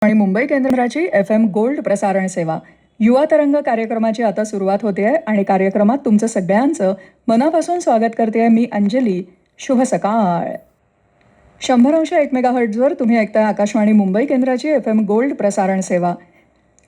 आणि मुंबई केंद्राची FM gold प्रसारण सेवा युवा तरंग कार्यक्रमाची आता सुरुवात होते आहे आणि कार्यक्रमात तुमचं सगळ्यांचं मनापासून स्वागत करते आहे मी अंजली. शुभ सकाळ. 100.1 मेगाहर्ट्झवर तुम्ही ऐकताय आकाशवाणी मुंबई केंद्राची FM गोल्ड प्रसारण सेवा.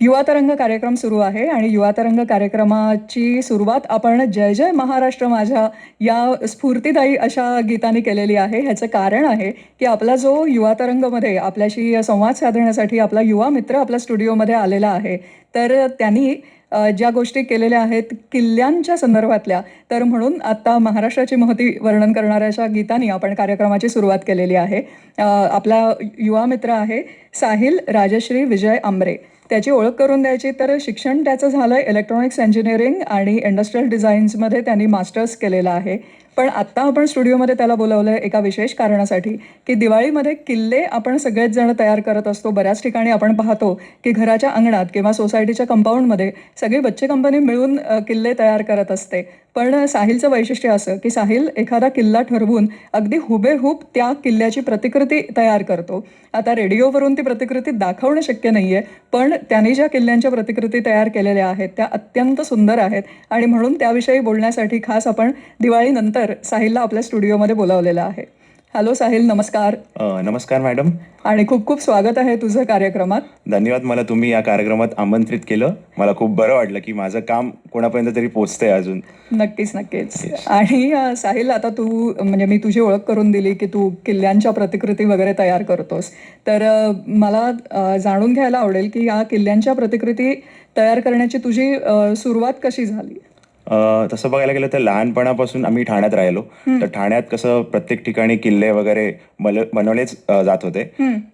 युवा तरंग कार्यक्रम सुरू आहे आणि युवा तरंग कार्यक्रमाची सुरुवात आपण जय जय महाराष्ट्र माझ्या या स्फूर्तिदायी अशा गीताने केलेली आहे. ह्याचं कारण आहे की आपला जो युवा तरंगमध्ये आपल्याशी संवाद साधण्यासाठी आपला युवा मित्र आपल्या स्टुडिओमध्ये आलेला आहे, तर त्यांनी ज्या गोष्टी केलेल्या आहेत किल्ल्यांच्या संदर्भातल्या, तर म्हणून आता महाराष्ट्राची महती वर्णन करणाऱ्या अशा गीतांनी आपण कार्यक्रमाची सुरुवात केलेली आहे. आपला युवा मित्र आहे साहिल राजश्री विजय आंबरे. त्याची ओळख करून द्यायची तर शिक्षण त्याचं झालं आहे इलेक्ट्रॉनिक्स इंजिनिअरिंग आणि इंडस्ट्रियल डिझाईन्समध्ये त्यांनी मास्टर्स केलेलं आहे. पण आत्ता आपण स्टुडिओमध्ये त्याला बोलावलं आहे एका विशेष कारणासाठी की दिवाळीमध्ये किल्ले आपण सगळेच जण तयार करत असतो. बऱ्याच ठिकाणी आपण पाहतो की घराच्या अंगणात किंवा सोसायटीच्या कंपाऊंडमध्ये सगळी बच्चे कंपनी मिळून किल्ले तयार करत असते. पण साहिलचं वैशिष्ट्य असं की साहिल एखादा किल्ला ठरवून अगदी हुबेहूब त्या किल्ल्याची प्रतिकृती तयार करतो. आता रेडिओवरून ती प्रतिकृती दाखवणं शक्य नाही आहे, पण त्यांनी ज्या किल्ल्यांच्या प्रतिकृती तयार केलेल्या आहेत त्या अत्यंत सुंदर आहेत आणि म्हणून त्याविषयी बोलण्यासाठी खास आपण दिवाळीनंतर साहिलला आपल्या स्टुडिओमध्ये बोलावलेलं आहे. हॅलो साहिल, नमस्कार. नमस्कार मॅडम. आणि खूप खूप स्वागत आहे तुझं कार्यक्रमात. धन्यवाद, मला तुम्ही या कार्यक्रमात आमंत्रित केलं. मला खूप बरं वाटलं की माझं काम कोणापर्यंत तरी पोचतंय अजून. नक्कीच नक्कीच. आणि साहिल, आता तू म्हणजे मी तुझी ओळख करून दिली की तू किल्ल्यांच्या प्रतिकृती वगैरे तयार करतोस, तर मला जाणून घ्यायला आवडेल की या किल्ल्यांच्या प्रतिकृती तयार करण्याची तुझी सुरुवात कशी झाली? तसं बघायला गेलं तर लहानपणापासून आम्ही ठाण्यात राहिलो. तर ठाण्यात कसं प्रत्येक ठिकाणी किल्ले वगैरे बनवलेच जात होते.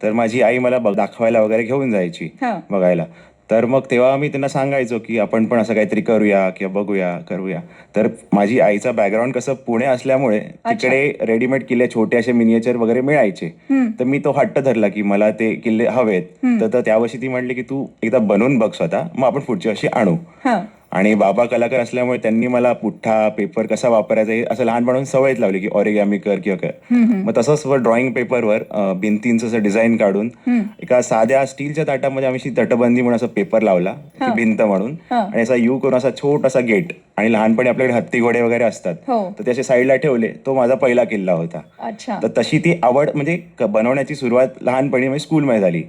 तर माझी आई मला दाखवायला वगैरे घेऊन जायची बघायला. तर मग तेव्हा मी त्यांना सांगायचो की आपण पण असं काहीतरी करूया किंवा बघूया करूया. तर माझी आईचा बॅकग्राऊंड कसं पुणे असल्यामुळे तिकडे रेडीमेड किल्ले छोटे असे मिनिएचर वगैरे मिळायचे. तर मी तो हट्ट धरला की मला ते किल्ले हवेत. तर त्या वर्षी ती म्हणली की तू एकदा बनवून बघ स्वतः, मग आपण पुढच्या वर्षी आणू. आणि बाबा कलाकार असल्यामुळे त्यांनी मला पुठ्ठा पेपर कसा वापरायचा हे असं लहानपणापासून सवयच लावली की ऑरिगॅमी कर किंवा कर. मग तसंच ड्रॉइंग पेपरवर भिंतींचं असं डिझाईन काढून एका साध्या स्टीलच्या ताटामध्ये आम्ही तटबंदी म्हणून असा पेपर लावला की भिंत म्हणून, आणि असा यू करून असा छोटासा गेट. आणि लहानपणी आपल्याकडे हत्ती घोडे वगैरे असतात तर त्याचे साईडला ठेवले. तो माझा पहिला किल्ला होता. तर तशी ती आवड म्हणजे बनवण्याची सुरुवात लहानपणी म्हणजे स्कूलमध्ये झाली.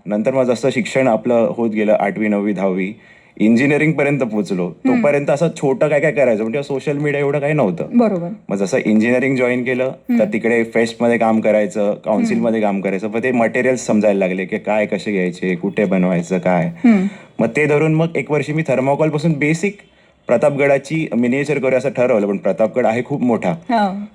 नंतर मग जसं शिक्षण आपलं होत गेलं 8वी 9वी 10वी इंजिनिअरिंग पर्यंत पोहोचलो, तोपर्यंत असं छोटं काय काय करायचं म्हणजे सोशल मीडिया एवढं काही नव्हतं. बरोबर. मग जसं इंजिनिअरिंग जॉईन केलं तर तिकडे फेस्टमध्ये काम करायचं, काउन्सिलमध्ये काम करायचं. पण ते मटेरियल्स समजायला लागले की काय कसे घ्यायचे, कुठे बनवायचं काय. मग ते धरून मग एक वर्षी मी थर्मोकॉल पासून बेसिक प्रतापगडाची मिनिएचर करूया असं ठरवलं. पण प्रतापगड आहे खूप मोठा.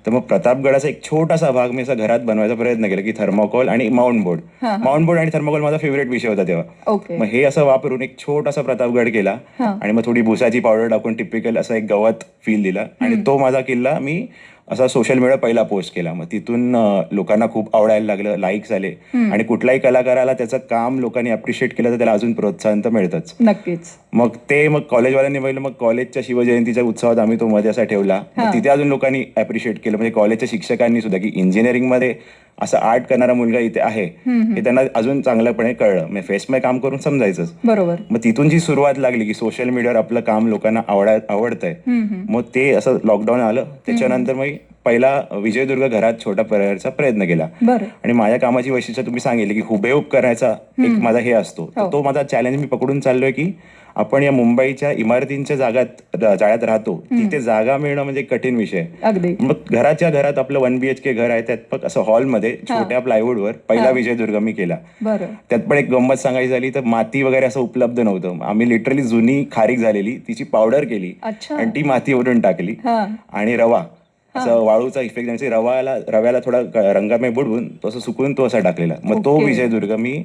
तर मग प्रतापगडाचा एक छोटासा भाग मी असं घरात बनवायचा प्रयत्न केला की थर्मोकॉल आणि माउंट बोर्ड आणि थर्मोकॉल माझा फेवरेट विषय होता तेव्हा. मग हे असं वापरून एक छोटासा प्रतापगड केला आणि मग थोडी भुसाची पावडर टाकून टिपिकल असं एक गवत फील दिला आणि तो माझा किल्ला मी असा सोशल मीडिया पहिला पोस्ट केला. मग तिथून लोकांना खूप आवडायला लागलं, लाईक्स आले. आणि कुठल्याही कलाकाराला त्याचं काम लोकांनी अप्रिशिएट केलं तर त्याला अजून प्रोत्साहन तर मिळतंच. नक्कीच. मग कॉलेजवाल्यांनी बघितलं. मग कॉलेजच्या शिवजयंतीच्या उत्सवात आम्ही तो मध्ये असा ठेवला. तिथे अजून लोकांनी अप्रिशिएट केलं, म्हणजे कॉलेजच्या शिक्षकांनी सुद्धा की इंजिनिअरिंगमध्ये असं आर्ट करणारा मुलगा इथे आहे हे त्यांना अजून चांगल्यापणे कळलं. म्हणजे फेस्टमध्ये काम करून समजायचंच. बरोबर. मग तिथून जी सुरुवात लागली की सोशल मीडियावर आपलं काम लोकांना आवडतंय. मग ते असं लॉकडाऊन आलं. त्याच्यानंतर मग पहिला विजयदुर्ग घरात छोटा करायचा प्रयत्न केला. आणि माझ्या कामाची वैशिष्ट्य तुम्ही सांगितले की हुबेहूब करायचा एक माझा हे असतो. तो माझा चॅलेंज मी पकडून चाललोय की आपण या मुंबईच्या इमारतींच्या जाळ्यात राहतो, तिथे जागा मिळणं म्हणजे कठीण विषय. मग घराच्या घरात आपलं 1 BHK घर आहे, त्यात पण असं हॉलमध्ये छोट्या प्लायवूडवर पहिला विजयदुर्ग मी केला. त्यात पण एक गंमत सांगायची झाली तर माती वगैरे असं उपलब्ध नव्हतं. आम्ही लिटरली जुनी खारीक झालेली तिची पावडर केली आणि ती मातीवरून टाकली आणि रवा असं वाळूचा इफेक्ट म्हणजे रव्याला थोडा रंगामे बुडवून तो असं सुकून तो असा टाकलेला. मग तो विजयदुर्ग मी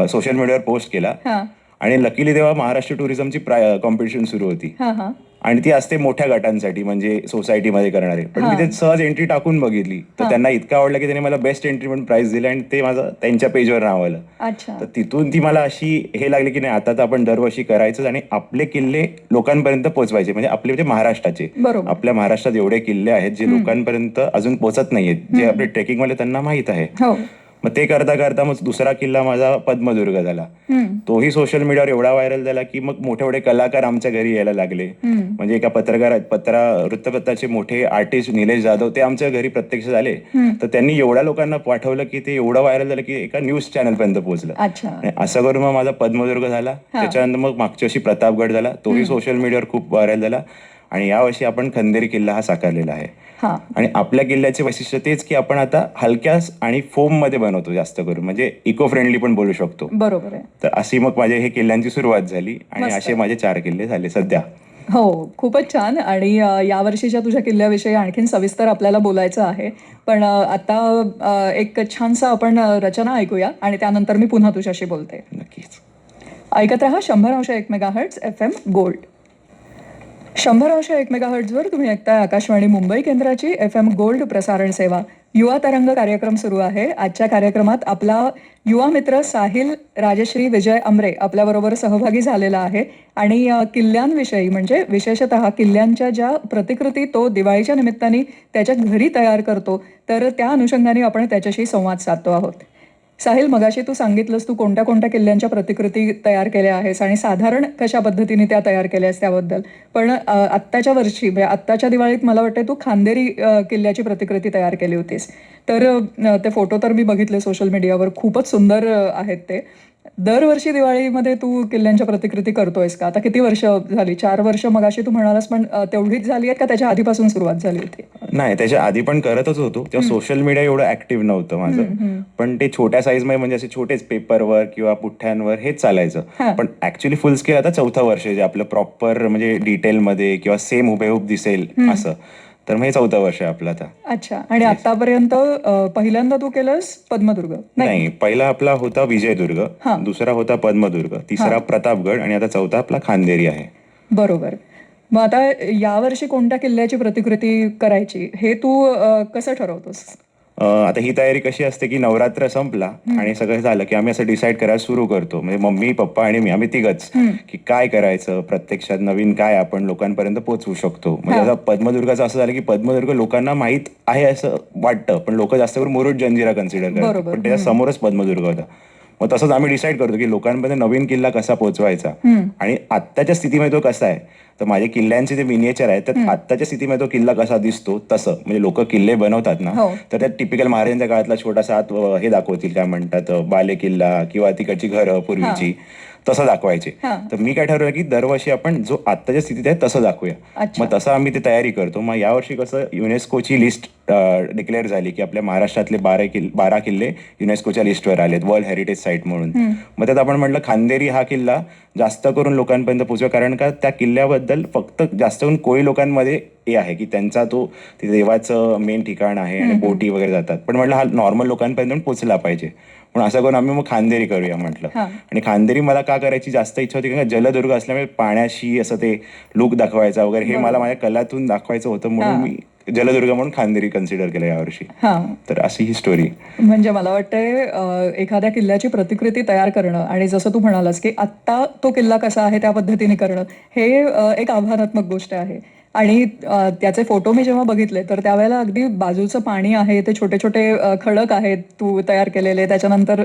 सोशल मीडियावर पोस्ट केला. आणि लकीली तेव्हा महाराष्ट्र टुरिझमची कॉम्पिटिशन सुरू होती आणि ती असते मोठ्या गटांसाठी म्हणजे सोसायटीमध्ये करणारे. पण मी ते सहज एंट्री टाकून बघितली तर त्यांना इतकं आवडलं की त्यांनी मला बेस्ट एंट्री म्हणून प्राइज दिलं आणि ते माझं त्यांच्या पेजवर नाव आलं. तर तिथून ती मला अशी हे लागली की नाही आता तर आपण दरवर्षी करायचंच आणि आपले किल्ले लोकांपर्यंत पोहोचवायचे. म्हणजे आपले म्हणजे महाराष्ट्राचे, आपल्या महाराष्ट्रात एवढे किल्ले आहेत जे लोकांपर्यंत अजून पोहोचत नाहीयेत, जे आपले ट्रेकिंगवाले त्यांना माहित आहे. मग ते करता करता मग दुसरा किल्ला माझा पद्मदुर्ग झाला. तोही सोशल मीडियावर एवढा व्हायरल झाला की मग मोठे मोठे कलाकार आमच्या घरी यायला लागले. म्हणजे एका वृत्तपत्राचे मोठे आर्टिस्ट निलेश जाधव ते आमच्या घरी प्रत्यक्ष झाले. तर त्यांनी एवढ्या लोकांना पाठवलं की ते एवढं व्हायरल झालं की एका न्यूज चॅनल पर्यंत पोहोचलं. आणि असं करून मग माझा पद्मदुर्ग झाला. त्याच्यानंतर मग मागच्या वर्षी प्रतापगड झाला, तोही सोशल मीडियावर खूप व्हायरल झाला. आणि यावर्षी आपण खंदेरी किल्ला हा साकारलेला आहे. आणि आपल्या किल्ल्याचे वैशिष्ट्य तेच की आपण आता हलक्या आणि फोम मध्ये बनवतो जास्त करून, म्हणजे इको फ्रेंडली पण बोलू शकतो. बरोबर आहे. तर अशी मग माझ्या हे किल्ल्यांची सुरुवात झाली आणि असे माझे 4 किल्ले झाले सध्या. हो, खूपच छान. आणि यावर्षीच्या तुझ्या किल्ल्याविषयी आणखीन सविस्तर आपल्याला बोलायचं आहे. पण आता एक छानसा आपण रचना ऐकूया आणि त्यानंतर मी पुन्हा तुझ्याशी बोलते. नक्कीच. ऐकत रहा 100.1 मेगाहर्ट्झ FM गोल्ड. 100.1 मेगाहर्ट्झवर तुम्ही ऐकताय आकाशवाणी मुंबई केंद्राची FM गोल्ड प्रसारण सेवा. युवा तरंग कार्यक्रम सुरू आहे. आजच्या कार्यक्रमात आपला युवा मित्र साहिल राजश्री विजय अमरे आपल्याबरोबर सहभागी झालेला आहे. आणि किल्ल्यांविषयी, म्हणजे विशेषतः किल्ल्यांच्या ज्या प्रतिकृती तो दिवाळीच्या निमित्ताने त्याच्या घरी तयार करतो, तर त्या अनुषंगाने आपण त्याच्याशी संवाद साधतो आहोत. साहिल, मगाशी तू सांगितलंस तू कोणत्या कोणत्या किल्ल्यांच्या प्रतिकृती तयार केल्या आहेस आणि साधारण कशा पद्धतीने त्या तयार केल्यास त्याबद्दल. पण आत्ताच्या वर्षी, म्हणजे आत्ताच्या दिवाळीत मला वाटतं तू खांदेरी किल्ल्याची प्रतिकृती तयार केली होतीस. तर ते फोटो तर मी बघितले सोशल मीडियावर, खूपच सुंदर आहेत ते. दरवर्षी दिवाळीमध्ये तू किल्ल्यांच्या प्रतिकृती करतोयस का? आता किती वर्ष झाली? 4 वर्ष मगाशी तू म्हणालास, पण तेवढीच झाली आहेत का त्याच्या आधीपासून सुरुवात झाली होती? नाही, त्याच्या आधी पण करतच होतो. तेव्हा सोशल मीडिया एवढं ऍक्टिव्ह नव्हतं माझं. पण ते छोट्या साईज मध्ये, म्हणजे असे छोटेच पेपरवर किंवा पुठ्ठ्यांवर हेच चालायचं. पण ऍक्च्युली फुल स्केल आता 4थं वर्ष जे आपलं प्रॉपर, म्हणजे डिटेलमध्ये किंवा सेम हुबेहूब दिसेल असं. तर मग हे 4थं वर्ष आहे आपलं आता. अच्छा. आणि आतापर्यंत पहिल्यांदा तू केलंस पद्मदुर्ग? नाही, पहिला आपला होता विजयदुर्ग, दुसरा होता पद्मदुर्ग, तिसरा प्रतापगड आणि आता 4था आपला खांदेरी आहे. बरोबर. मग आता यावर्षी कोणत्या किल्ल्याची प्रतिकृती करायची हे तू कसं ठरवतोस? आता ही तयारी कशी असते की नवरात्र संपला आणि सगळं झालं की आम्ही असं डिसाईड करायला सुरू करतो, म्हणजे मम्मी पप्पा आणि मी, आम्ही तिघच, की काय करायचं प्रत्यक्षात, नवीन काय आपण लोकांपर्यंत पोहोचवू शकतो. म्हणजे आता पद्मदुर्गाचं असं झालं की पद्मदुर्ग लोकांना माहित आहे असं वाटतं, पण लोक जास्त करून मुरुड जंजिरा कन्सिडर करतात, पण त्याच्या समोरच पद्मदुर्ग होता. मग तसंच आम्ही डिसाईड करतो की लोकांपर्यंत नवीन किल्ला कसा पोहोचवायचा. आणि आत्ताच्या स्थितीमध्ये तो कसा आहे, तर माझे किल्ल्यांचे जे मिनिएचर आहे तर आत्ताच्या स्थितीमध्ये तो किल्ला कसा दिसतो तसं, म्हणजे लोक किल्ले बनवतात ना, तर त्यात टिपिकल महाराजांच्या काळातला छोटासा हे दाखवतील, काय म्हणतात, बाले किल्ला किंवा तिकडची घरं पूर्वीची, तसं दाखवायचे. तर मी काय ठरवलं की दरवर्षी आपण जो आत्ताच्या स्थितीत आहे तसं दाखवूया. मग तसं आम्ही ती तयारी करतो. मग यावर्षी कसं युनेस्कोची लिस्ट डिक्लेअर झाली की आपल्या महाराष्ट्रातले 12 किल्ले युनेस्कोच्या लिस्टवर आलेत वर्ल्ड हेरिटेज साईट म्हणून. मग त्यात आपण म्हटलं खांदेरी हा किल्ला जास्त करून लोकांपर्यंत पोहोचवा, कारण का त्या किल्ल्याबद्दल फक्त जास्त करून कोळी लोकांमध्ये हे आहे की त्यांचा तो ते देवाचं मेन ठिकाण आहे आणि बोटी वगैरे जातात. पण म्हटलं हा नॉर्मल लोकांपर्यंत पोहोचला पाहिजे, म्हणून असं करून आम्ही मग खांदेरी करूया म्हटलं. आणि खांदेरी मला का करायची जास्त इच्छा होती, कारण जलदुर्ग असल्यामुळे पाण्याशी असं ते लुक दाखवायचा वगैरे हे मला माझ्या कलातून दाखवायचं होतं, म्हणून मी जलदुर्ग म्हणून खांदेरी कन्सिडर केलं यावर्षी. तर अशी ही स्टोरी. म्हणजे मला वाटतंय एखाद्या किल्ल्याची प्रतिकृती तयार करणं आणि जसं तू म्हणालास की आत्ता तो किल्ला कसा आहे त्या पद्धतीने करणं हे एक आव्हानात्मक गोष्ट आहे. आणि त्याचे फोटो मी जेव्हा बघितले तर त्यावेळेला अगदी बाजूचं पाणी आहे, ते छोटे छोटे खडक आहेत तू तयार केलेले, त्याच्यानंतर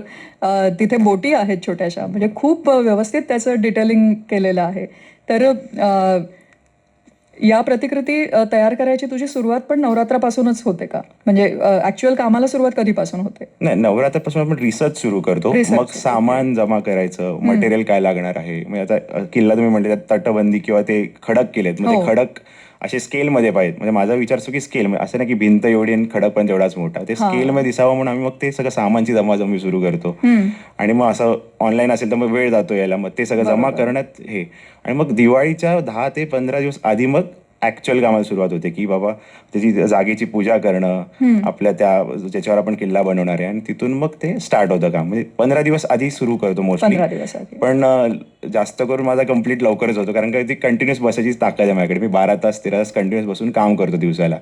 तिथे बोटी आहेत छोट्याशा, म्हणजे खूप व्यवस्थित त्याचं डिटेलिंग केलेलं आहे. तर या प्रतिकृती तयार करायची तुझी सुरुवात पण नवरात्रापासूनच होते का? म्हणजे ऍक्च्युअल कामाला सुरुवात कधीपासून होते? नाही, नवरात्रापासून आपण रिसर्च सुरू करतो. मग सामान जमा करायचं, मटेरियल काय लागणार आहे. म्हणजे आता किल्ला तुम्ही म्हणले तटबंदी किंवा ते खडक केलेत, मग ते खडक असे स्केलमध्ये पाहिजेत. म्हणजे माझा विचार असतो की स्केल, असं नाही की भिंत एवढी आणि खडक पण तेवढाच मोठा, ते स्केलमध्ये दिसावं म्हणून आम्ही मग ते सगळं सामानची जमाजमी सुरू करतो. आणि मग असं ऑनलाईन असेल तर मग वेळ जातो यायला, मग ते सगळं जमा करण्यात हे. आणि मग दिवाळीच्या 10 ते 15 दिवस आधी मग ऍक्च्युअल कामाला सुरुवात होते, की बाबा त्याची जागेची पूजा करणं, आपल्या त्या ज्याच्यावर आपण किल्ला बनवणार आहे, आणि तिथून मग ते स्टार्ट होतं काम. म्हणजे 15 दिवस आधी सुरू करतो मोस्टली. पण जास्त करून माझा कम्प्लीट लवकरच होतो, कारण का ती कंटिन्युअस बसायची ताकद आहे माझ्याकडे. मी 12 तास 13 तास कंटिन्युअस बसून काम करतो दिवसाला.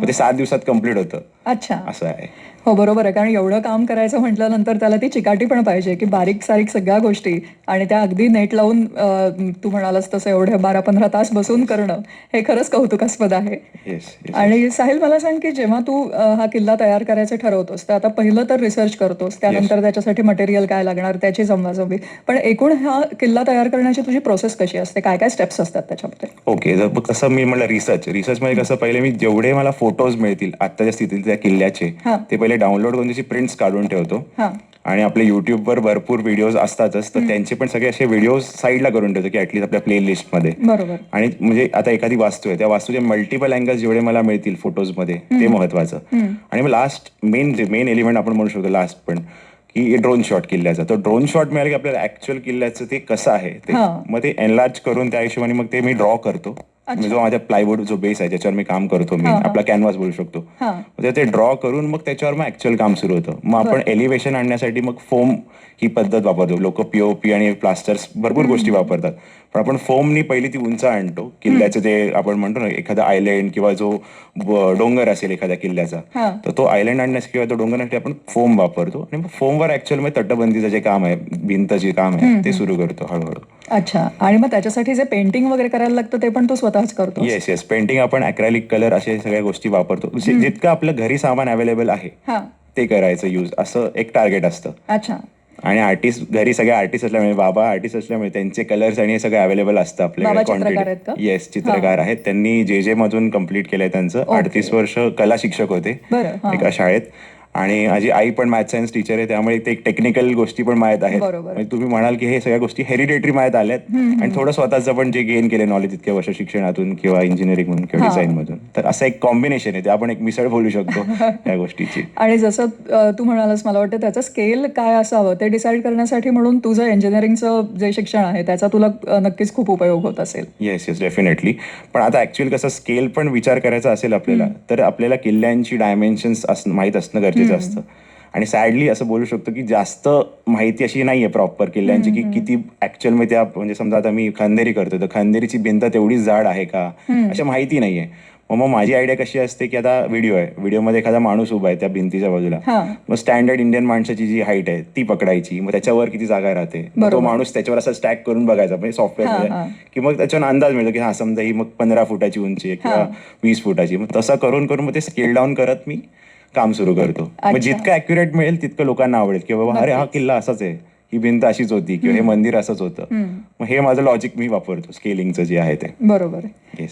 ते 7 दिवसात कम्प्लीट होतं. अच्छा, असं आहे. हो बरोबर आहे. कारण एवढं काम करायचं म्हटल्यानंतर त्याला ती चिकाटी पण पाहिजे, की बारीक सारीक सगळ्या गोष्टी आणि त्या अगदी नेट लावून तू म्हणालास तसं एवढे 12-15 तास बसून करणं हे खरंच कौतुकास्पद आहे. येस. आणि साहिल, मला सांग की जेव्हा तू हा किल्ला तयार करायचं ठरवतोस तर आता पहिलं तर रिसर्च करतोस, त्यानंतर त्याच्यासाठी मटेरियल काय लागणार त्याची जमवाजमवी, पण एकूण हा किल्ला तयार करण्याची तुझी प्रोसेस कशी असते, काय काय स्टेप्स असतात त्याच्यामध्ये? ओके, तर मग कसं मी म्हटलं रिसर्चमध्ये कसं पहिले मी जेवढे मला फोटोज मिळतील आत्ताच्या स्थितीत त्या किल्ल्याचे ते पहिले डाउनलोड करून त्याची प्रिंट्स काढून ठेवतो. आणि आपले युट्यूबवर भरपूर व्हिडिओज असतातच, तर त्यांचे पण सगळे असे व्हिडिओज साईडला करून ठेवतो की ऍटलीस्ट आपल्या प्लेलिस्टमध्ये. बरोबर. आणि म्हणजे आता एखादी वास्तू आहे, त्या वास्तूचे मल्टिपल अँगल्स जेवढे मला मिळतील फोटोजमध्ये ते महत्वाचं. आणि मग लास्ट मेन एलिमेंट आपण म्हणू शकतो लास्ट पण, की ड्रोन शॉट किल्ल्याचा. तो ड्रोन शॉट मिळाला की आपल्याला ऍक्च्युअल किल्ल्याचं ते कसं आहे ते, मग ते एनलार्ज करून त्या हिशोबाने मग ते मी ड्रॉ करतो. जो माझ्या प्लायवूड जो बेस आहे ज्याच्यावर मी काम करतो, मी आपला कॅनव्हास बोलू शकतो, ते ड्रॉ करून मग त्याच्यावर मग ऍक्च्युअल काम सुरू होतं. मग आपण एलिव्हेशन आणण्यासाठी मग फोम ही पद्धत वापरतो. लोक पीओपी आणि प्लास्टर्स भरपूर गोष्टी वापरतात, पण आपण फोमनी पहिली ती उंच आणतो किल्ल्याचं. ते आपण म्हणतो ना एखादा आयलँड किंवा जो डोंगर असेल एखाद्या किल्ल्याचा, तर तो आयलँड आणण्यासाठी किंवा तो डोंगर आणण्यासाठी आपण फोम वापरतो. आणि मग फोमवर ऍक्च्युअल मध्ये तटबंदीचं जे काम आहे, भिंतचे काम आहे, ते सुरू करतो हळूहळू. अच्छा, आणि मग त्याच्यासाठी जे पेंटिंग वगैरे करायला लागतं ते पण तू स्वतःच करतो? येस. पेंटिंग आपण अक्रॅलिक कलर असे सगळ्या गोष्टी वापरतो. जितकं आपलं घरी सामान अवेलेबल आहे ते करायचं यूज, असं एक टार्गेट असतं. अच्छा. आणि आर्टिस्ट घरी सगळे आर्टिस्ट असल्यामुळे, बाबा आर्टिस्ट असल्यामुळे त्यांचे कलर्स आणि हे सगळं अवेलेबल असतं आपल्याकडे. क्वांटिटी. येस, चित्रकार आहेत. त्यांनी जे मधून कम्प्लीट केलंय त्यांचं. 38 वर्ष कला शिक्षक होते एका शाळेत. आणि माझी आई पण मॅथ सायन्स टीचर आहे, त्यामुळे ते टेक्निकल गोष्टी पण माहीत आहेत. म्हणजे तुम्ही म्हणाल की हे सगळ्या गोष्टी हेरिडेटरी माहीत आल्यात. आणि थोडं स्वतःचं पण जे गेन केले नॉलेज इतक्या वर्ष शिक्षणातून किंवा इंजिनिअरिंग मधून किंवा डिझाईन मधून, तर असं एक कॉम्बिनेशन आहे. ते आपण एक मिसळ बोलू शकतो या गोष्टीची. आणि जसं तू म्हणालास, मला वाटतं त्याचं स्केल काय असावं ते डिसाईड करण्यासाठी म्हणून तुझं इंजिनिअरिंगचं जे शिक्षण आहे त्याचा तुला नक्कीच खूप उपयोग होत असेल. Yes definitely. पण आता ऍक्च्युअली कसं स्केल पण विचार करायचा असेल आपल्याला, तर आपल्याला किल्ल्यांची डायमेन्शन्स माहीत असणं गरजेचं असतं. आणि सॅडली असं बोलू शकतो की जास्त माहिती अशी नाहीये प्रॉपर किल्ल्यांची, की किती ऍक्च्युअल मध्ये त्या, म्हणजे समजा आता मी खंदेरी करतो तर खंदेरीची भिंत तेवढी जाड आहे का, अशा माहिती नाहीये. मग माझी आयडिया कशी असते की आता व्हिडिओ आहे, व्हिडिओमध्ये एखादा माणूस उभा आहे त्या भिंतीच्या बाजूला, मग स्टँडर्ड इंडियन माणसाची जी हाईट आहे ती पकडायची, मग त्याच्यावर किती जागा राहते, तो माणूस त्याच्यावर असं स्टॅक करून बघायचा म्हणजे सॉफ्टवेअरमध्ये, की मग त्याच्यावर अंदाज मिळतो की हा समजा ही मग 15 फुटाची उंची आहे किंवा 20 फुटाची. मग तसं करून मग ते स्केल डाऊन करत मी काम सुरू करतो. मग जितकं अॅक्युरेट मिळेल तितकं लोकांना आवडेल, की बाबा अरे हा किल्ला असाच आहे, ही भिंत अशीच होती किंवा हे मंदिर असंच होतं. मग हे माझं लॉजिक मी वापरतो स्केलिंगचं जे आहे ते. बरोबर.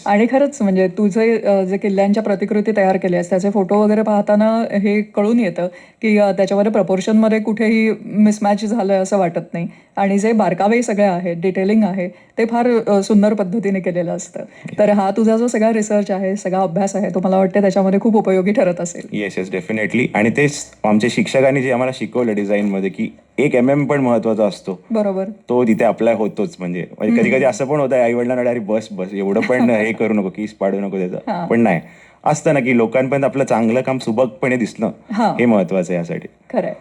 आणि खरंच म्हणजे तुझे जे किल्ल्यांच्या प्रतिकृती तयार केल्यास त्याचे फोटो वगैरे पाहताना हे कळून येतं की त्याच्यामध्ये प्रपोर्शनमध्ये कुठेही मिसमॅच झालंय असं वाटत नाही. आणि जे बारकावे सगळे आहेत, डिटेलिंग आहे, ते फार सुंदर पद्धतीने केलेलं असतं. तर हा तुझा जो सगळा रिसर्च आहे, सगळा अभ्यास आहे, तो मला वाटतं त्याच्यामध्ये खूप उपयोगी ठरत असेल. Yes definitely. आणि तेच आमच्या शिक्षकांनी जे आम्हाला शिकवलं डिझाईनमध्ये, की 1 mm पण महत्वाचा असतो. बरोबर. तो तिथे अप्लाय होतोच. म्हणजे कधी कधी असं पण होतं आई वडिलांना, अरे बस एवढं पण हे करू नको, कीस पाडू नको त्याचं. पण नाही, असतं ना की लोकांपर्यंत आपलं चांगलं काम सुबकपणे दिसणं हे महत्वाचं आहे यासाठी. खरंय.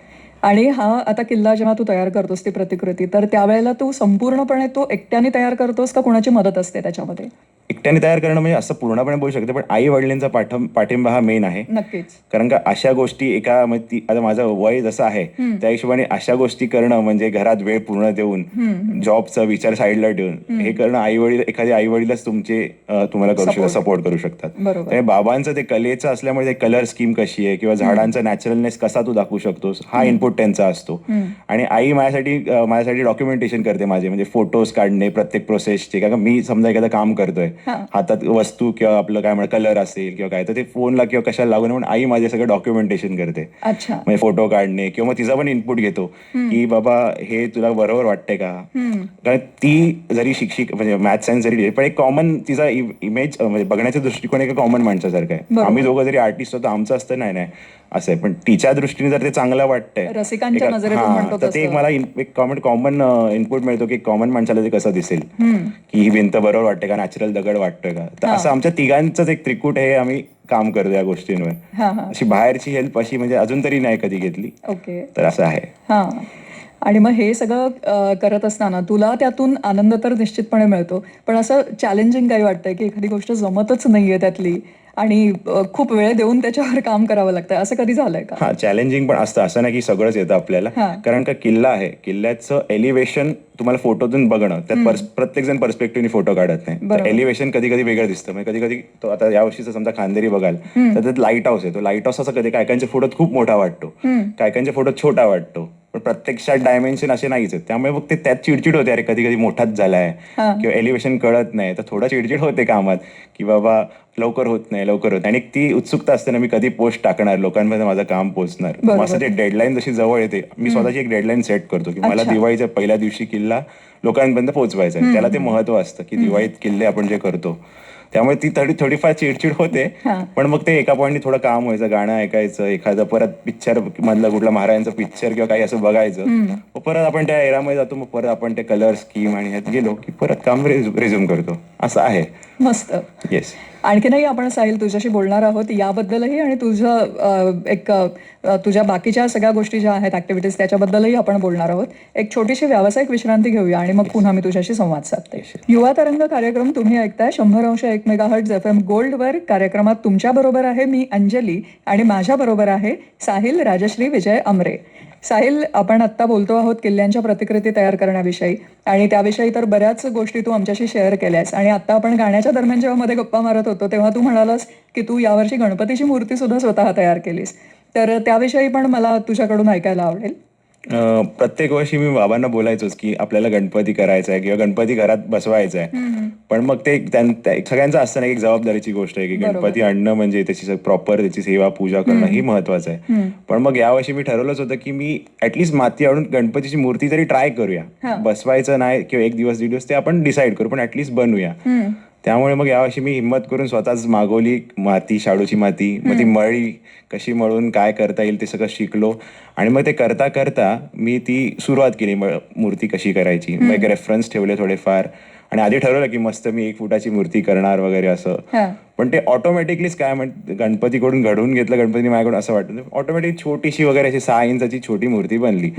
आणि हा आता किल्ला जेव्हा तू तयार करतोस ती प्रतिकृती, तर त्यावेळेला तू संपूर्णपणे तो एकट्याने तयार करतोस का कुणाची मदत असते त्याच्यामध्ये? एकट्याने तयार करणं म्हणजे असं पूर्णपणे बोलू शकते, पण आई वडिलांचा पाठिंबा हा मेन आहे. नक्कीच. कारण का अशा गोष्टी आता माझं वय जसं आहे त्या हिशोबाने अशा गोष्टी करणं म्हणजे घरात वेळ पूर्ण देऊन, जॉबचा विचार साईडला ठेवून हे करणं, एखादे आई वडीलच तुम्हाला करू शकतात, सपोर्ट करू शकतात. त्यामुळे बाबांचं ते कलेचं असल्यामुळे कलर स्कीम कशी आहे किंवा झाडांचा नॅचरलनेस कसा तू दाखवू शकतोस हा इनपुट त्यांचा असतो. आणि आई माझ्यासाठी डॉक्युमेंटेशन करते माझे, म्हणजे फोटोज काढणे प्रत्येक प्रोसेसचे. कारण मी समजा एखादं काम करतोय, हातात वस्तू किंवा आपलं काय म्हणा कलर असेल किंवा काय, तर ते फोनला किंवा कशाला लागू नये म्हणून आई माझे सगळं डॉक्युमेंटेशन करते. म्हणजे फोटो काढणे किंवा मग तिचा पण इनपुट घेतो की बाबा हे तुला बरोबर वाटतंय का. कारण ती जरी शिक्षिक म्हणजे मॅथ सायन्स जरी, पण एक कॉमन तिचा इमेज म्हणजे बघण्याचा दृष्टिकोन एका कॉमन माणसासारखं आहे. आम्ही दोघं जरी आर्टिस्ट होतो, आमचं असतं नाही असं आहे, पण तिच्या दृष्टीने जर ते चांगलं वाटतंय, तर ते मला एक कॉमन इनपुट मिळतो की कॉमन माणसाला ते कसं दिसेल, की ही भिंत बरोबर वाटते का, नॅचरल दगड वाटतोय का. तर असं आमच्या तिघांचंच एक त्रिकूट हे आम्ही काम करतो या गोष्टींवर. अशी बाहेरची हेल्प अशी म्हणजे अजून तरी नाही कधी घेतली. तर असं आहे. आणि मग हे सगळं करत असताना तुला त्यातून आनंद तर निश्चितपणे मिळतो, पण असं चॅलेंजिंग काही वाटतंय की एखादी गोष्ट जमतच नाहीये त्यातली आणि खूप वेळ देऊन त्याच्यावर काम करावं लागतंय, असं कधी झालंय का? हा, चॅलेंजिंग पण असतं, असं नाही की सगळंच येतं आपल्याला. हा. कारण का किल्ला आहे, किल्ल्याचं एलिव्हेशन तुम्हाला फोटोतून बघणं, त्यात प्रत्येक जण पर्स्पेक्टिव्हनी फोटो काढत नाही. तर एलिव्हेशन कधी कधी वेगळं दिसतं. म्हणजे कधी कधी तो आता यावर्षीचा समजा खांदेरी बघाल तर त्यात लाईट हाऊस आहे. तो लाईट हाऊस असा कधी कायकांच्या फोटोत खूप मोठा वाटतो, कायकांच्या फोटोत छोटा वाटतो, पण प्रत्यक्षात डायमेन्शन असे नाहीच आहेत. त्यामुळे मग ते त्यात चिडचिड होते, अरे कधी कधी मोठाच झालाय किंवा एलिव्हेशन कळत नाही, तर थोडा चिडचिड होते कामात की बाबा लवकर होत नाही, लवकर होत नाही. आणि ती उत्सुकता असते ना, मी कधी पोस्ट टाकणार, लोकांपर्यंत माझं काम पोहोचणार. माझं ते डेडलाईन जशी जवळ येते, मी स्वतःची एक डेडलाईन सेट करतो की मला दिवाळीच्या पहिल्या दिवशी किल्ला लोकांपर्यंत पोहोचवायचा आहे. त्याला ते महत्व असतं की दिवाळीत किल्ले आपण जे करतो, त्यामुळे ती थोडीफार चिडचिड होते. पण मग ते एका पॉईंटनी थोडं काम व्हायचं, गाणं ऐकायचं, एखादं परत पिक्चर मधलं कुठला महाराजांचं पिक्चर किंवा काही असं बघायचं. मग परत आपण त्या एरामध्ये जातो, मग परत आपण ते कलर स्कीम आणि ह्यात गेलो की परत काम रिझ्यूम करतो. असं आहे. मस्त. येस. आणखीनही आपण साहिल तुझ्याशी बोलणार आहोत याबद्दलही आणि तुझं तुझ्या बाकीच्या सगळ्या गोष्टी ज्या आहेत ऍक्टिव्हिटीज त्याच्याबद्दलही आपण बोलणार आहोत. एक छोटीशी व्यावसायिक विश्रांती घेऊया आणि मग पुन्हा मी तुझ्याशी संवाद साधते. युवा तरंग कार्यक्रम तुम्ही ऐकताय 100.1 मेगाहर्ट्झ FM गोल्डवर. कार्यक्रमात तुमच्या बरोबर आहे मी अंजली आणि माझ्या बरोबर आहे साहिल राजश्री विजय अमरे. साहिल, आपण आत्ता बोलतो आहोत किल्ल्यांच्या प्रतिकृती तयार करण्याविषयी आणि त्याविषयी तर बऱ्याच गोष्टी तू आमच्याशी शेअर केल्यास. आणि आता आपण गाण्याच्या दरम्यान जेव्हा मध्ये गप्पा मारत होतो तेव्हा तू म्हणालास की तू यावर्षी गणपतीची मूर्ती सुद्धा स्वतः तयार केलीस, तर त्याविषयी पण मला तुझ्याकडून ऐकायला आवडेल. प्रत्येक वर्षी मी बाबांना बोलायचोच की आपल्याला गणपती करायचा आहे किंवा गणपती घरात बसवायचा आहे. पण मग ते सगळ्यांचं असतं ना, एक जबाबदारीची गोष्ट आहे की गणपती आणणं म्हणजे त्याची प्रॉपर त्याची सेवा पूजा करणं ही महत्वाचं आहे. पण मग यावर्षी मी ठरवलंच होतं की मी ऍटलीस्ट माती आणून गणपतीची मूर्ती तरी ट्राय करूया. बसवायचं नाही किंवा एक दिवस दीड दिवस ते आपण डिसाईड करू, पण ऍटलीस्ट बनवूया. त्यामुळे मग यावर्षी मी हिंमत करून स्वतःच मागवली माती, शाडूची माती. मग ती मळी, कशी मळून काय करता येईल ते सगळं शिकलो. आणि मग ते करता करता मी ती सुरुवात केली, मूर्ती कशी करायची. मग एक रेफरन्स ठेवले थोडेफार आणि आधी ठरवलं की मस्त मी 1 फुटाची मूर्ती करणार वगैरे असं. पण ते ऑटोमॅटिकलीच काय गणपतीकडून घडवून घेतलं, गणपती माझ्याकडून असं वाटतं ऑटोमॅटिक छोटीशी वगैरे अशी 6 इंचाची छोटी मूर्ती बनली.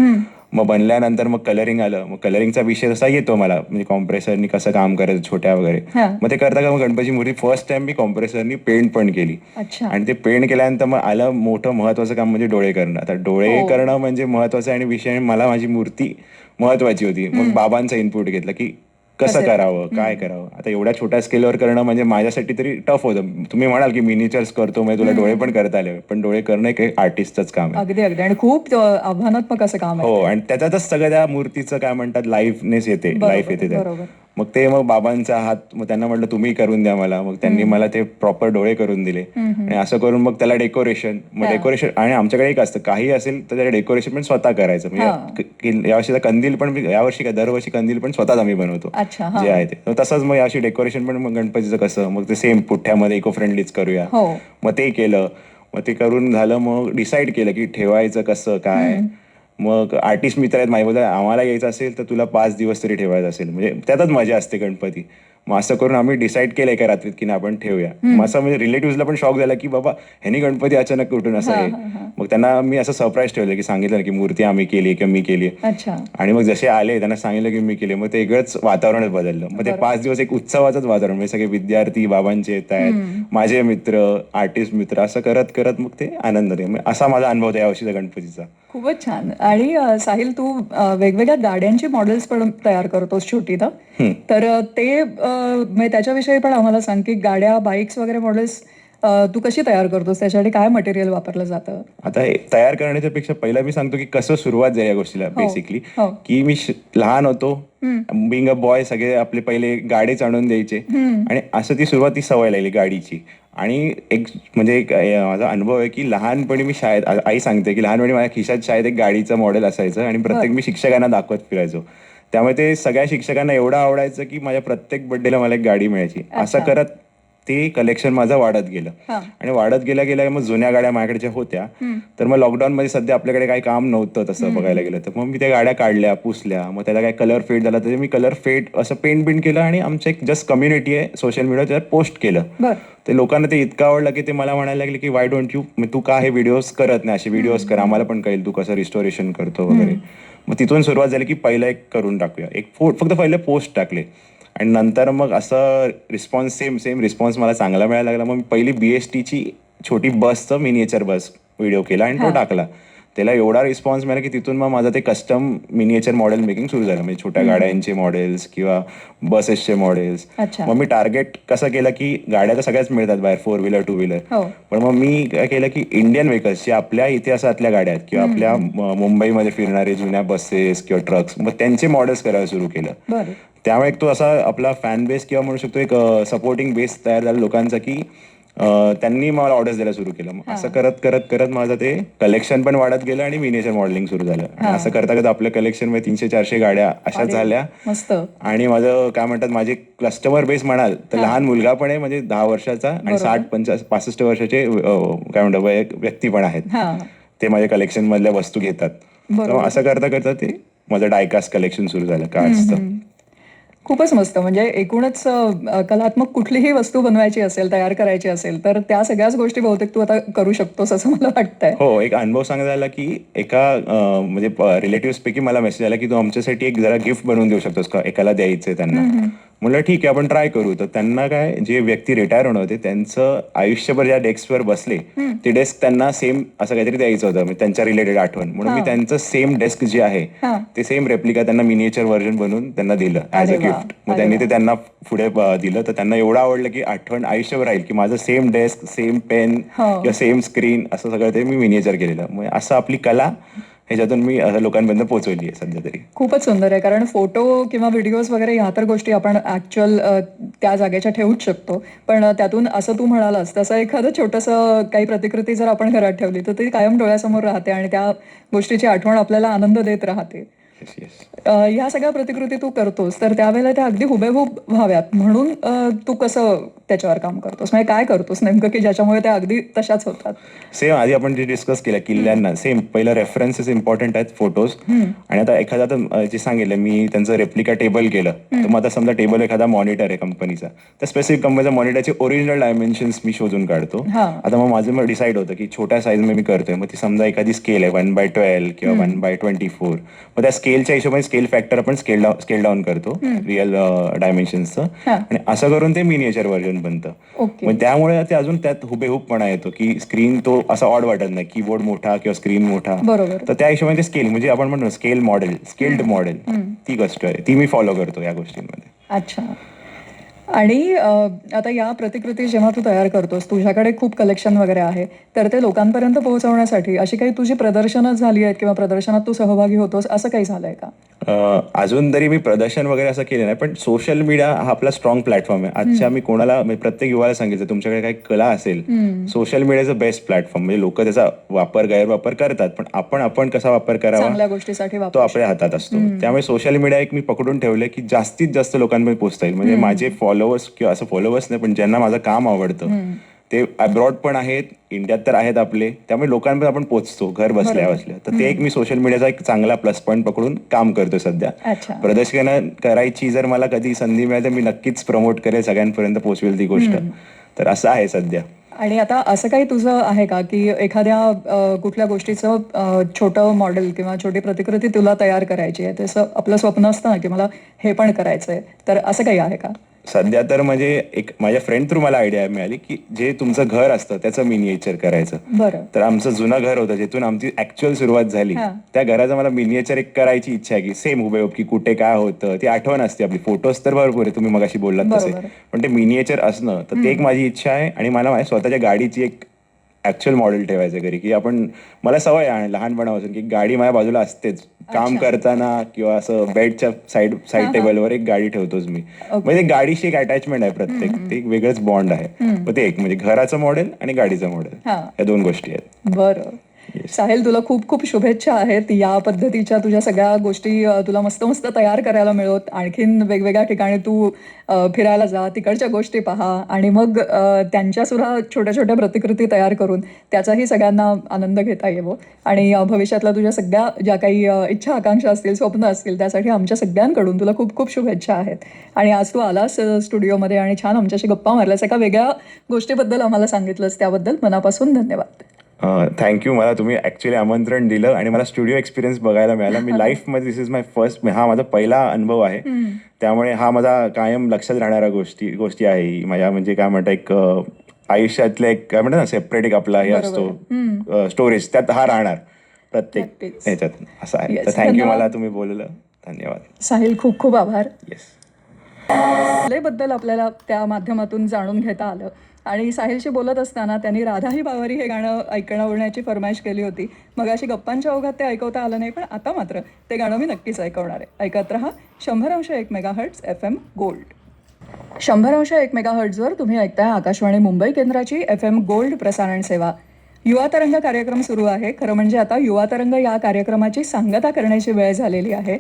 मग बनल्यानंतर मग कलरिंग आलं. मग कलरिंगचा विषय जसा येतो मला, म्हणजे कॉम्प्रेसरनी कसं काम करायचं छोट्या वगैरे. मग ते करता का मग गणपतीची मूर्ती फर्स्ट टाइम मी कॉम्प्रेसरनी पेंट पण केली. आणि ते पेंट केल्यानंतर मग आलं मोठं महत्वाचं काम म्हणजे डोळे करणं. आता डोळे करणं म्हणजे महत्वाचं आणि विषय मला माझी मूर्ती महत्वाची होती. मग बाबांचं इनपुट घेतलं की कसं करावं, काय करावं. आता एवढ्या छोट्या स्केलवर करणं म्हणजे माझ्यासाठी तरी टफ होतं. तुम्ही म्हणाल की मिनिचर्स करतो म्हणजे तुला डोळे पण करता आले, पण डोळे करणं एक आर्टिस्टच काम आहे. अगदी अगदी. आणि खूप आव्हानात्मक असं काम आहे. हो, आणि त्याच्यातच सगळं त्या मूर्तीचं काय म्हणतात लाईफनेस येते, लाईफ येते त्यात. मग ते मग बाबांचा हात, मग त्यांना म्हटलं तुम्ही करून द्या मला. मग त्यांनी मला ते प्रॉपर डोळे करून दिले. आणि असं करून मग त्याला डेकोरेशन, मग डेकोरेशन. आणि आमच्याकडे एक असतं, काही असेल तर त्याला डेकोरेशन पण स्वतः करायचं. म्हणजे यावर्षीचा कंदील पण यावर्षी काय दरवर्षी कंदील पण स्वतःच आम्ही बनवतो जे आहे ते. तसंच मग यावर्षी डेकोरेशन पण मग गणपतीचं कसं, मग ते सेम पुठ्ठ्यामध्ये इको फ्रेंडलीच करूया. मग ते केलं. मग ते करून झालं, मग डिसाईड केलं की ठेवायचं कसं काय. मग आर्टिस्ट मित्र आहेत माझे, आम्हाला यायचं असेल तर तुला 5 दिवस तरी ठेवायचं असेल, म्हणजे त्यातच मजा असते गणपती. मग असं करून आम्ही डिसाईड केलं एका रात्रीत की आपण ठेवूया. मग असं म्हणजे रिलेटिव्हला पण शॉक झाला की बाबा ह्यानी गणपती अचानक कुठून असं आहे. मग त्यांना मी असं सरप्राईज ठेवलं की सांगितलं की मूर्ती आम्ही केली किंवा मी केली. आणि मग जसे आले त्यांना सांगितलं की मी केले, मग ते वेगळंच वातावरणच बदललं. मग ते 5 दिवस एक उत्सवाचंच वातावरण, म्हणजे सगळे विद्यार्थी बाबांचे येत आहेत, माझे मित्र, आर्टिस्ट मित्र, असं करत करत मग ते आनंद दे. असा माझा अनुभव होता यावर्षीचा गणपतीचा. खूपच छान. आणि साहिल, तू वेगवेगळ्या गाड्यांची मॉडेल्स पण तयार करतोस छोटी ना, तर ते म्हणजे त्याच्याविषयी पण आम्हाला सांग की गाड्या, बाईक्स वगैरे मॉडेल्स तू कशी तयार करतोस, त्याच्यासाठी काय मटेरियल वापरलं जातं? आता हे तयार करण्याच्या पेक्षा पहिला मी सांगतो की कसं सुरुवात झाली या गोष्टीला. बेसिकली की मी लहान होतो, बिंग अ बॉय, सगळे आपले पहिले गाडीच आणून द्यायचे आणि असं ती सुरुवात, ती सवय लागली गाडीची. आणि एक म्हणजे एक माझा अनुभव आहे की लहानपणी मी शाळेत, आई सांगते की लहानपणी माझ्या खिशात शाळेत एक गाडीचं मॉडेल असायचं आणि प्रत्येक मी शिक्षकांना दाखवत फिरायचो. त्यामुळे ते सगळ्या शिक्षकांना एवढं आवडायचं की माझ्या प्रत्येक बर्थडेला मला एक गाडी मिळायची. असं करत ते कलेक्शन माझं वाढत गेलं. आणि वाढत गेल्या गेल्या मग जुन्या गाड्या माझ्याकडे ज्या होत्या, तर मग लॉकडाऊनमध्ये सध्या आपल्याकडे काही काम नव्हतं तसं बघायला गेलं तर, मग मी त्या गाड्या काढल्या, पुसल्या. मग त्याला काय कलर फेड झाला तर मी कलर फेड असं पेंट केलं आणि आमचं एक जस्ट कम्युनिटी आहे सोशल मीडियावर, त्यावर पोस्ट केलं. ते लोकांना ते इतकं आवडलं की ते मला म्हणायला लागले की वाय डोंट यू, तू का हे व्हिडिओज करत नाही, असे व्हिडिओज कर, आम्हाला पण कळेल तू कसं रिस्टोरेशन करतो वगैरे. मग तिथून सुरुवात झाली की पहिलं एक करून टाकूया, एक फक्त पहिले पोस्ट टाकले आणि नंतर मग असं रिस्पॉन्स सेम रिस्पॉन्स मला चांगला मिळायला लागला. मग मी पहिली BSTची छोटी बसचं मिनिएचर बस व्हिडिओ केला आणि तो टाकला. त्याला एवढा रिस्पॉन्स मिळाला की तिथून मग माझं ते कस्टम मिनिएचर मॉडेल मेकिंग सुरू झालं, म्हणजे छोट्या गाड्यांचे मॉडेल्स किंवा बसेसचे मॉडेल्स. मग मी टार्गेट कसं केलं की गाड्या तर सगळ्याच मिळतात बाहेर, 4 व्हीलर 2 व्हीलर, पण मग मी काय केलं की इंडियन व्हेकल्स जे आपल्या इतिहासातल्या गाड्या आहेत किंवा आपल्या मुंबईमध्ये फिरणारे जुन्या बसेस किंवा ट्रक्स, मग त्यांचे मॉडेल्स करायला सुरू केलं. त्यामुळे एक तो असा आपला फॅन बेस किंवा म्हणू शकतो एक सपोर्टिंग बेस तयार झाला लोकांचा की त्यांनी मला ऑर्डर्स द्यायला सुरू केलं. मग असं करत करत करत माझं ते कलेक्शन पण वाढत गेलं आणि मिनिएचर मॉडेलिंग सुरू झालं. आणि असं करता करता आपल्या कलेक्शन मध्ये 300-400 गाड्या अशा झाल्या. आणि माझं काय म्हणतात, माझे कस्टमर बेस म्हणाल तर लहान मुलगा पण आहे, म्हणजे 10 वर्षाचा आणि 60-65 वर्षाचे काय म्हणतात व्यक्ती पण आहेत, ते माझ्या कलेक्शन मधल्या वस्तू घेतात. तर असं करता करता ते माझं डायकास्ट कलेक्शन सुरू झालं कार्ड्सचं. खूपच मस्त. म्हणजे एकूणच कलात्मक कुठलीही वस्तू बनवायची असेल, तयार करायची असेल, तर त्या सगळ्याच गोष्टी बहुतेक तू आता करू शकतोस असं मला वाटतंय. हो, एक अनुभव सांगायला आला की एका म्हणजे रिलेटिव्ह पैकी मला मेसेज आला की तू आमच्यासाठी एक जरा गिफ्ट बनवून देऊ शकतोस का, एकाला द्यायचंय त्यांना. म्हणलं ठीक आहे, आपण ट्राय करू. तर त्यांना काय, जे व्यक्ती रिटायर होणार होते त्यांचं आयुष्यभर ज्या डेस्कवर बसले ते डेस्क त्यांना सेम असं काहीतरी द्यायचं होतं, म्हणजे त्यांच्या रिलेटेड आठवण म्हणून मी त्यांचं सेम डेस्क जे आहे ते सेम रेप्लिका त्यांना मिनिएचर व्हर्जन बनवून त्यांना दिलं ऍज अ गिफ्ट. मग त्यांनी ते त्यांना पुढे दिलं, तर त्यांना एवढं आवडलं की आठवण आयुष्यभर राहील की माझं सेम डेस्क, सेम पेन किंवा सेम स्क्रीन, असं सगळं ते मी मिनिएचर केलेलं. म्हणजे असं आपली कला ह्याच्यातून मी लोकांपर्यंत पोहोचवली आहे सध्या तरी. खूपच सुंदर आहे, कारण फोटो किंवा व्हिडिओज वगैरे ह्या तर गोष्टी आपण ऍक्च्युअल त्या जागेच्या ठेवूच शकतो, पण त्यातून असं तू म्हणालास तसं एखादं छोटंसं काही प्रतिकृती जर आपण घरात ठेवली तर ती कायम डोळ्यासमोर राहते आणि त्या गोष्टीची आठवण आपल्याला आनंद देत राहते. ह्या सगळ्या प्रतिकृती तू करतोस, तर त्यावेळेला त्या अगदी हुबेहूब व्हाव्यात म्हणून तू कसं त्याच्यावर काम करतोस, म्हणजे काय करतोस नेमकं की ज्याच्यामुळे त्या अगदी तशाच होतात? सेम आधी आपण जे डिस्कस केलं किल्ल्यांना, सेम पहिलं रेफरन्सेस इम्पॉर्टंट आहेत, फोटोज. आणि आता एखादा जे सांगितलं मी त्यांचं रेप्लिका टेबल केलं, तर मग आता समजा टेबल एखादा मॉनिटर आहे कंपनीचा, तर स्पेसिफिक कंपनीचा मॉनिटरचे ओरिजिनल डायमेन्शन्स मी शोधून काढतो. आता मग माझं मग डिसाईड होतं की छोट्या साईजमध्ये मी करतोय, मग ती समजा एखादी स्केल आहे 1/12 किंवा 1/24, मग त्या स्केलच्या हिशोबाने स्केल फॅक्टर आपण स्केल डाऊन करतो रिअल डायमेन्शन्सचं, आणि असं करून ते मिनिएचर व्हर्जन बनतं. मग त्यामुळे ते अजून त्यात हुबेहूबपणा येतो की स्क्रीन तो असा ऑड वाटत नाही, कीबोर्ड मोठा किंवा स्क्रीन मोठा. तर त्या हिशोबाने ते स्केल, म्हणजे आपण म्हणतो स्केल मॉडेल, स्केल्ड मॉडेल, ती गोष्ट आहे, ती मी फॉलो करतो या गोष्टींमध्ये. अच्छा. आणि आता या प्रतिकृती जेव्हा तू तयार करतोस, तुझ्याकडे खूप कलेक्शन वगैरे आहे, तर ते लोकांपर्यंत पोहोचवण्यासाठी अशी काही तुझी प्रदर्शनं झाली आहेत किंवा प्रदर्शनात तू सहभागी होतोस, असं काही झालंय का? अजून तरी मी प्रदर्शन वगैरे असं केलं नाही, पण सोशल मीडिया हा आपला स्ट्रॉंग प्लॅटफॉर्म आहे. आजच्या मी कोणाला, प्रत्येक युवाला सांगितलं तुमच्याकडे काही कला असेल, सोशल मीडियाचं बेस्ट प्लॅटफॉर्म. म्हणजे लोक त्याचा गैरवापर करतात, पण आपण कसा वापर करावा चांगल्या गोष्टीसाठी तो आपल्या हातात असतो. त्यामुळे सोशल मीडिया एक मी पकडून ठेवले की जास्तीत जास्त लोकांपर्यंत पोहोचता येईल. म्हणजे माझे फॉलोअर्स किंवा असं फॉलोअर्स नाही, पण ज्यांना माझं काम आवडतं ते अब्रॉड पण आहेत, इंडियात तर आहेत आपले, त्यामुळे लोकांपर्यंत आपण पोहोचतो घर बसल्या बसल्या. तर ते एक मी सोशल मीडियाचा एक चांगला प्लस पॉईंट पकडून काम करतोय सध्या. प्रदर्शनं करायची जर मला कधी संधी मिळाली तर मी नक्कीच प्रमोट करेल, सगळ्यांपर्यंत पोहोचवेल ती गोष्ट. तर असं आहे सध्या. आणि आता असं काही तुझं आहे का की एखाद्या कुठल्या गोष्टीचं छोटं मॉडेल किंवा छोटी प्रतिकृती तुला तयार करायची आहे, तसं आपलं स्वप्न असतं ना की मला हे पण करायचंय, तर असं काही आहे का? सध्या तर म्हणजे एक माझ्या फ्रेंड थ्रू मला आयडिया मिळाली की जे तुमचं घर असतं त्याचं मिनिएचर करायचं. तर आमचं जुनं घर होतं जिथून आमची ऍक्च्युअल सुरुवात झाली, त्या घराचं मला मिनिएचर एक करायची इच्छा आहे की सेम हुबेहूब, की कुठे काय होतं ती आठवण असते आपली. फोटोज तर भरपूर आहे, तुम्ही मगाशी बोललात तसे, पण ते मिनिएचर असणं, तर ते एक माझी इच्छा आहे. आणि मला माझ्या स्वतःच्या गाडीची एक ऍक्च्युअल मॉडेल ठेवायचं घरी, की मला सवय आहे लहानपणापासून की गाडी माझ्या बाजूला असतेच, काम करताना किंवा असं बेडच्या साईड टेबलवर एक गाडी ठेवतोच मी. म्हणजे गाडीशी एक अटॅचमेंट आहे प्रत्येक, ते एक वेगळंच बॉन्ड आहे. मग ते एक म्हणजे घराचं मॉडेल आणि गाडीचं मॉडेल, या दोन गोष्टी आहेत. बरं. साहिल, तुला खूप खूप शुभेच्छा आहेत. या पद्धतीच्या तुझ्या सगळ्या गोष्टी तुला मस्त मस्त तयार करायला मिळत, आणखीन वेगवेगळ्या ठिकाणी तू फिरायला जा, तिकडच्या गोष्टी पहा आणि मग त्यांच्या सुद्धा छोट्या छोट्या प्रतिकृती तयार करून त्याचाही सगळ्यांना आनंद घेता येवो. आणि भविष्यातल्या तुझ्या सगळ्या ज्या काही इच्छा आकांक्षा असतील, स्वप्न असतील, त्यासाठी आमच्या सगळ्यांकडून तुला खूप खूप शुभेच्छा आहेत. आणि आज तू आलास स्टुडिओमध्ये आणि छान आमच्याशी गप्पा मारल्यास, एका वेगळ्या गोष्टीबद्दल आम्हाला सांगितलंस, त्याबद्दल मनापासून धन्यवाद. थँक्यू. मला तुम्ही ॲक्च्युली आमंत्रण दिलं आणि मला स्टुडिओ एक्सपिरियन्स बघायला मिळाला. मी लाईफमध्ये दिस इज माय फर्स्ट, हा माझा पहिला अनुभव आहे. त्यामुळे हा माझा कायम लक्षात राहणारा गोष्टी आहे माझ्या, म्हणजे काय म्हणतात एक आयुष्यातले एक काय म्हणतात ना सेपरेट एक आपला हे असतो स्टोरेज, त्यात हा राहणार प्रत्येक ह्याच्यात असं आहे. तर थँक्यू, मला तुम्ही बोललं, धन्यवाद. साहिल, खूप खूप आभार. येस. बद्दल आपल्याला त्या माध्यमातून जाणून घेता आलं. आणि साहिलशी बोलत असताना त्यांनी राधा ही बावरी हे गाणं ऐकवण्याची फरमाईश केली होती. मग अशी गप्पांच्या ओघात ते ऐकवता आलं नाही, पण आता मात्र ते गाणं मी नक्कीच ऐकवणार आहे. ऐकत रहा 100.1 मेगाहर्ट्झ FM गोल्ड. 100.1 मेगाहर्ट्झवर तुम्ही ऐकताय आकाशवाणी मुंबई केंद्राची FM गोल्ड प्रसारण सेवा. युवा तरंग कार्यक्रम सुरू आहे. खरं म्हणजे आता युवा तरंग या कार्यक्रमाची सांगता करण्याची वेळ झालेली आहे.